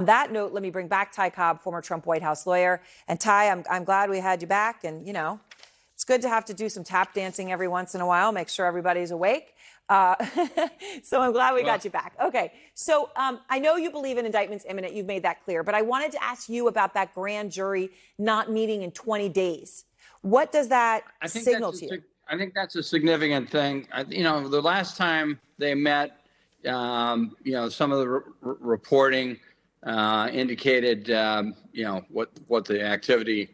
On that note, let me bring back Ty Cobb, former Trump White House lawyer. And Ty, I'm glad we had you back. And, you know, it's good to have to do some tap dancing every once in a while, make sure everybody's awake. So I'm glad we got you back. Okay, so I know you believe an indictment's imminent. You've made that clear. But I wanted to ask you about that grand jury not meeting in 20 days. What does that signal to you? I think that's a significant thing. You know, the last time they met, you know, some of the reporting indicated, you know, what the activity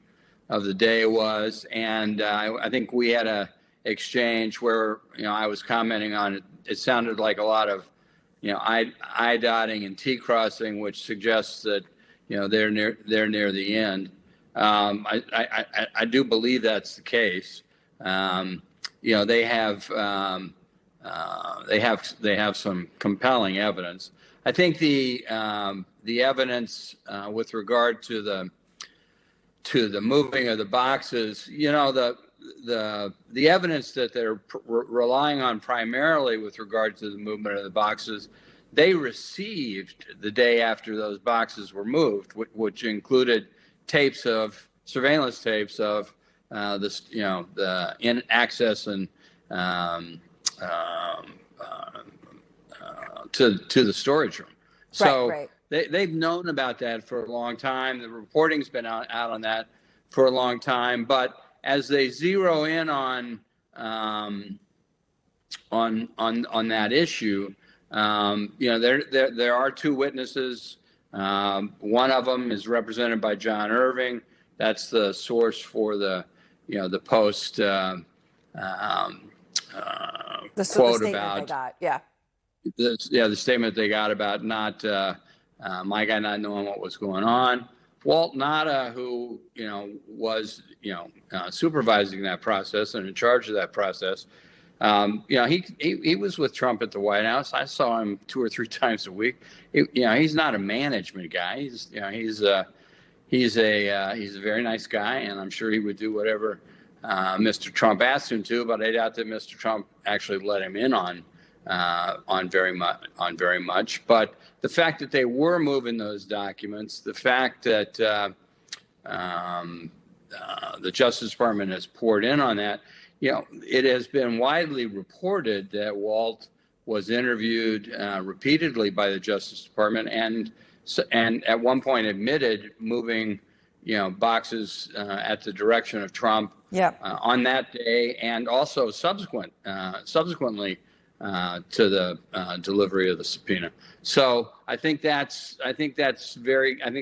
of the day was. And I think we had a exchange where, you know, I was commenting on it. It sounded like a lot of, you know, I dotting and T crossing, which suggests that, you know, they're near the end. I do believe that's the case. You know, they have some compelling evidence. I think the evidence with regard to the moving of the boxes, you know, the evidence that they're relying on primarily with regard to the movement of the boxes, they received the day after those boxes were moved, which included surveillance tapes of this, you know, the in access and to the storage room. So right. They've known about that for a long time. The reporting's been out on that for a long time. But as they zero in on that issue, you know, there are two witnesses. One of them is represented by John Irving. That's the source for the, you know, the post quote about the statement they got about not my guy not knowing what was going on. Walt NADA, who, you know, was, you know, supervising that process and in charge of that process, you know, he was with Trump at the White House. I saw him 2 or 3 times a week. You know, he's not a management guy. He's, you know, he's a very nice guy, and I'm sure he would do whatever Mr. Trump asked him to. But I doubt that Mr. Trump actually let him in on very much. But the fact that they were moving those documents, the fact that the Justice Department has poured in on that, you know, it has been widely reported that Walt was interviewed repeatedly by the Justice Department and at one point admitted moving, you know, boxes at the direction of Trump on that day, and also subsequently to the delivery of the subpoena. So I think that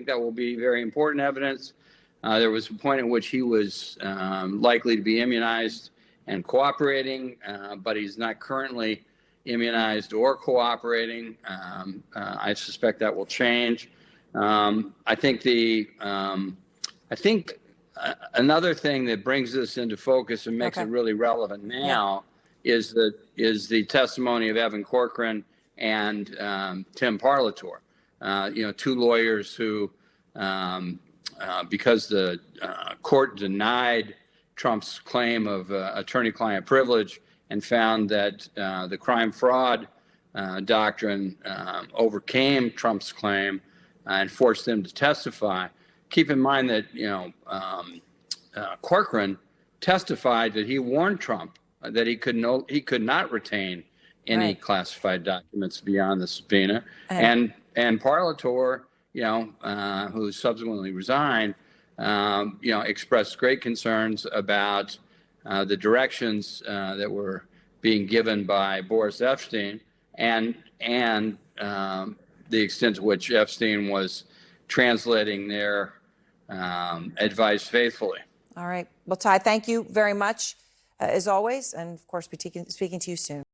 will be very important evidence. There was a point at which he was likely to be immunized and cooperating, but he's not currently immunized or cooperating. I suspect that will change. I think another thing that brings this into focus and makes it really relevant now is the testimony of Evan Corcoran and Tim Parlatore. You know, 2 lawyers who, because the court denied Trump's claim of attorney-client privilege and found that the crime fraud doctrine overcame Trump's claim and forced them to testify. Keep in mind that, you know, Corcoran testified that he warned Trump that he could not retain any classified documents beyond the subpoena, and Parlatore, you know, who subsequently resigned, you know, expressed great concerns about the directions that were being given by Boris Epstein and the extent to which Epstein was translating their advice faithfully. All right. Well, Ty, thank you very much, as always. And, of course, speaking to you soon.